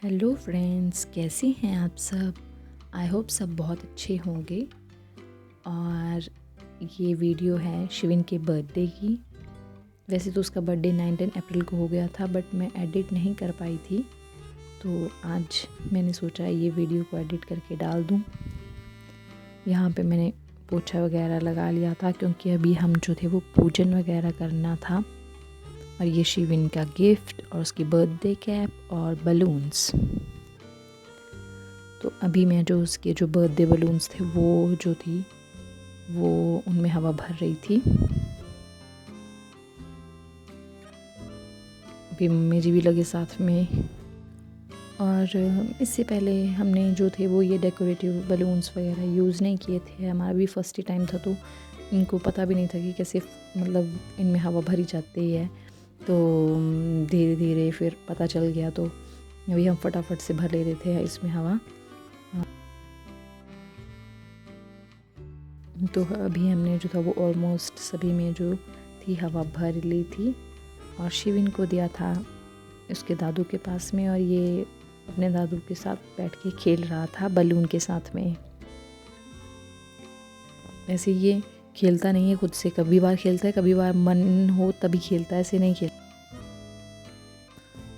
Hello friends, कैसे हैं आप सब। आई होप सब बहुत अच्छे होंगे। और ये वीडियो है शिविन के बर्थडे की। वैसे तो उसका बर्थडे 19 अप्रैल को हो गया था, बट मैं एडिट नहीं कर पाई थी, तो आज मैंने सोचा ये वीडियो को एडिट करके डाल दूं। यहाँ पे मैंने पोछा वगैरह लगा लिया था, क्योंकि अभी हम जो थे वो पूजन वगैरह करना था। और ये शिविन का गिफ्ट और उसकी बर्थडे कैप और बलून्स। तो अभी मैं जो उसके जो बर्थडे बलून्स थे वो जो थी वो उनमें हवा भर रही थी। अभी मम्मी जी भी लगे साथ में। और इससे पहले हमने जो थे वो ये डेकोरेटिव बलून्स वगैरह यूज़ नहीं किए थे। हमारा भी फर्स्ट ही टाइम था, तो इनको पता भी नहीं था कि कैसे मतलब इनमें हवा भरी जाती है। तो धीरे धीरे फिर पता चल गया, तो अभी हम फटाफट से भर ले रहे थे इसमें हवा। तो अभी हमने जो था वो ऑलमोस्ट सभी में जो थी हवा भर ली थी। और शिविन को दिया था उसके दादू के पास में, और ये अपने दादू के साथ बैठ के खेल रहा था बलून के साथ में। ऐसे ये खेलता नहीं है खुद से, कभी बार खेलता है, कभी बार मन हो तभी खेलता है, ऐसे नहीं खेलता।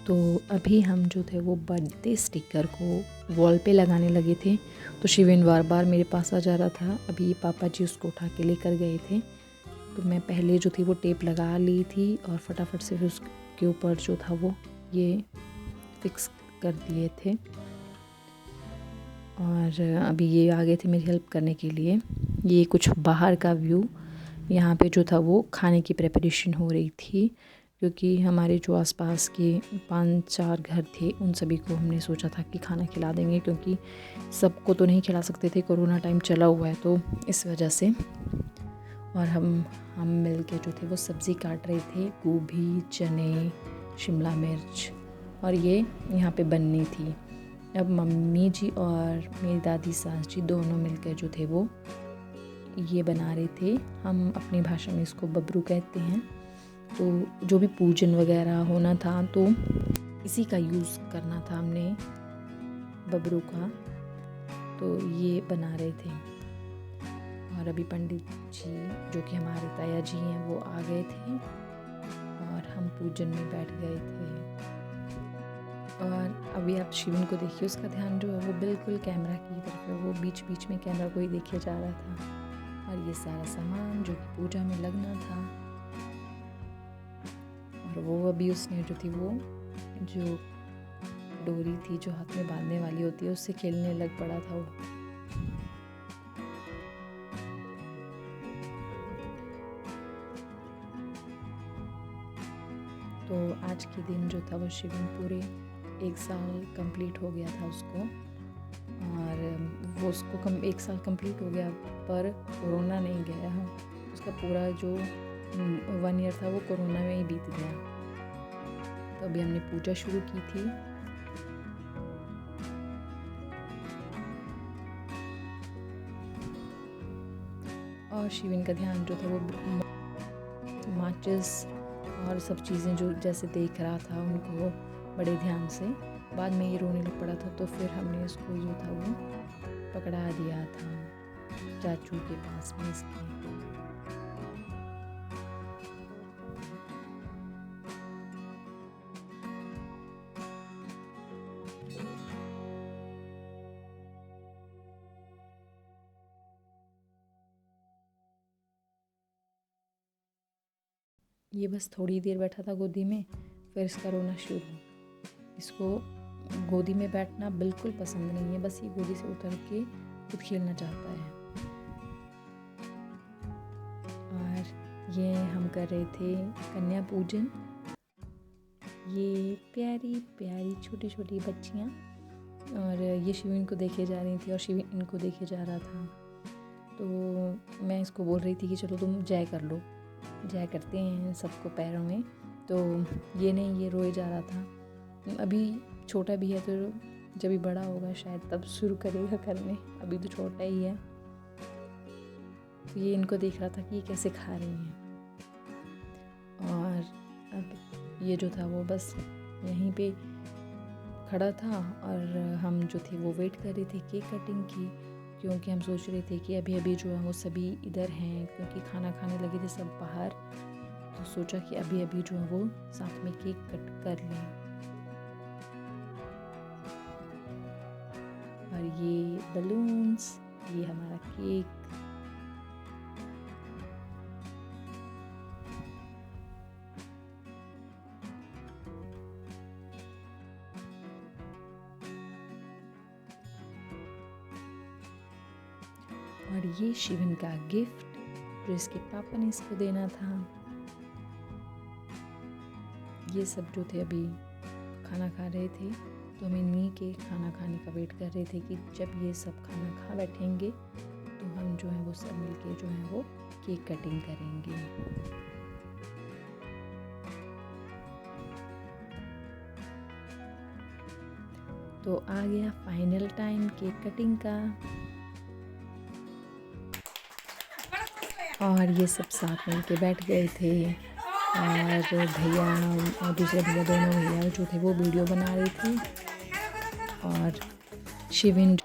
तो अभी हम जो थे वो बर्थडे स्टिकर को वॉल पे लगाने लगे थे। तो शिविन बार बार मेरे पास आ जा रहा था। अभी पापा जी उसको उठा के लेकर गए थे, तो मैं पहले जो थी वो टेप लगा ली थी और फटाफट से फिर उसके ऊपर जो था वो ये फिक्स कर दिए थे। और अभी ये आ गए थे मेरी हेल्प करने के लिए। ये कुछ बाहर का व्यू, यहाँ पे जो था वो खाने की प्रिपरेशन हो रही थी, क्योंकि हमारे जो आसपास के 5-4 घर थे उन सभी को हमने सोचा था कि खाना खिला देंगे, क्योंकि सबको तो नहीं खिला सकते थे, कोरोना टाइम चला हुआ है तो इस वजह से। और हम मिल के जो थे वो सब्ज़ी काट रहे थे, गोभी, चने, शिमला मिर्च, और ये यहाँ पे बननी थी। अब मम्मी जी और मेरी दादी सास जी दोनों मिलकर जो थे वो ये बना रहे थे। हम अपनी भाषा में इसको बबरू कहते हैं। तो जो भी पूजन वगैरह होना था तो इसी का यूज़ करना था हमने, बबरू का। तो ये बना रहे थे। और अभी पंडित जी जो कि हमारे ताया जी हैं वो आ गए थे और हम पूजन में बैठ गए थे। और अभी आप शिविन को देखिए, उसका ध्यान जो है वो बिल्कुल कैमरा की तरफ है, वो बीच बीच में कैमरा को ही देखे जा रहा था। और ये सारा सामान जो कि पूजा में लगना था, और वो अभी उसने जो थी वो जो डोरी थी जो हाथ में बांधने वाली होती है उससे खेलने लग पड़ा था वो। तो आज के दिन जो था वो शिविन पूरे 1 साल कंप्लीट हो गया था उसको। और वो उसको 1 साल कंप्लीट हो गया, पर कोरोना नहीं गया। उसका पूरा जो 1 ईयर था वो कोरोना में ही बीत गया। तो अभी हमने पूजा शुरू की थी। और शिविन का ध्यान जो था वो माचिस और सब चीज़ें जो जैसे देख रहा था उनको बड़े ध्यान से। बाद में ये रोने लग पड़ा था, तो फिर हमने इसको जो था वो पकड़ा दिया था चाचू के पास में इसके। ये बस थोड़ी देर बैठा था गोदी में, फिर इसका रोना शुरू। इसको गोदी में बैठना बिल्कुल पसंद नहीं है, बस ये गोदी से उतर के खुद खेलना चाहता है। और ये हम कर रहे थे कन्या पूजन। ये प्यारी प्यारी छोटी छोटी बच्चियाँ, और ये शिविन को देखे जा रही थी और शिविन इनको देखे जा रहा था। तो मैं इसको बोल रही थी कि चलो तुम जय कर लो, जय करते हैं सबको पैरों में। तो ये नहीं, ये रोए जा रहा था। अभी छोटा भी है, तो जब भी बड़ा होगा शायद तब शुरू करेगा करने, अभी तो छोटा ही है। तो ये इनको देख रहा था कि ये कैसे खा रही हैं। और अब ये जो था वो बस यहीं पे खड़ा था और हम जो थे वो वेट कर रहे थे केक कटिंग की, क्योंकि हम सोच रहे थे कि अभी अभी जो है वो सभी इधर हैं, क्योंकि खाना खाने लगे थे सब बाहर, तो सोचा कि अभी अभी जो है वो साथ में केक कट कर लें। और ये बलून्स, ये हमारा केक। और ये शिवन का गिफ्ट जो इसके पापा ने इसको देना था। ये सब जो थे अभी खाना खा रहे थे, तो हम इन्हीं के खाना खाने का वेट कर रहे थे कि जब ये सब खाना खा बैठेंगे तो हम जो है वो सब मिलके जो है वो केक कटिंग करेंगे। तो आ गया फाइनल टाइम केक कटिंग का, और ये सब साथ मिल के बैठ गए थे। और भैया और दूसरे भैया, दोनों भैया जो थे वो वीडियो बना रहे थे, और शिविन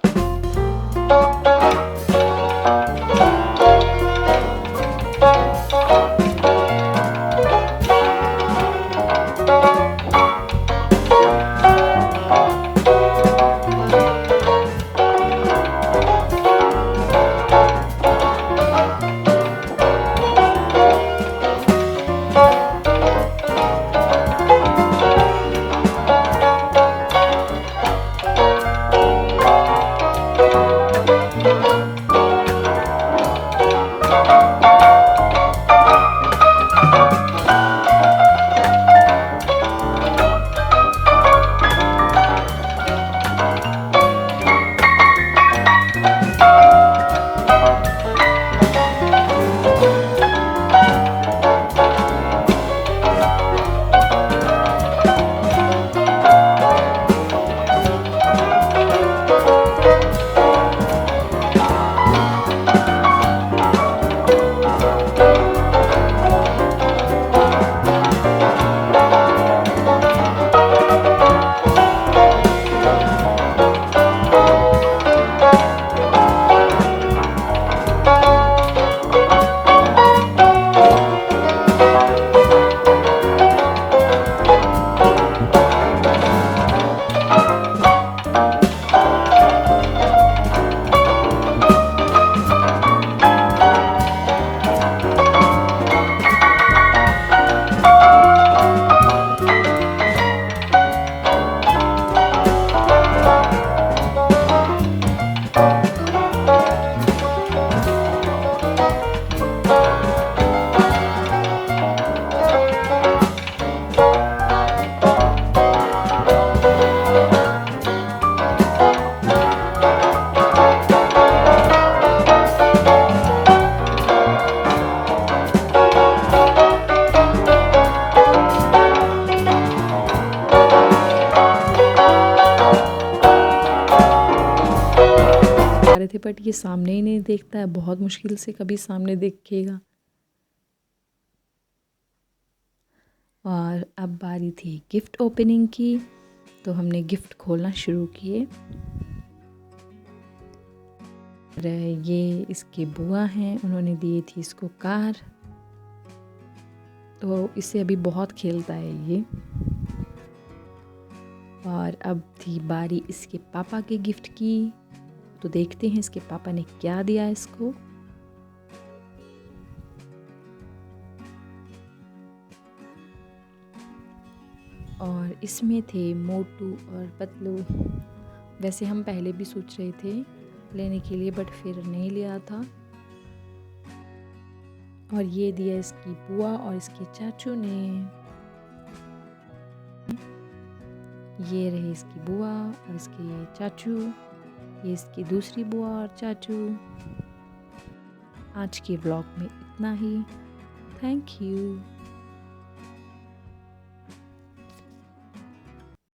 रहे थे, बट ये सामने ही नहीं देखता है, बहुत मुश्किल से कभी सामने देखेगा। और अब बारी थी गिफ्ट ओपनिंग की, तो हमने गिफ्ट खोलना शुरू किए। और ये इसके बुआ हैं, उन्होंने दी थी इसको कार, तो इससे अभी बहुत खेलता है ये। और अब थी बारी इसके पापा के गिफ्ट की, तो देखते हैं इसके पापा ने क्या दिया इसको। और इसमें थे मोटू और पतलू। वैसे हम पहले भी सोच रहे थे लेने के लिए, बट फिर नहीं लिया था। और ये दिया इसकी बुआ और इसके चाचू ने। ये रहे इसकी बुआ और इसके चाचू, ये इसकी दूसरी बुआ और चाचू। आज के व्लॉग में इतना ही। Thank you.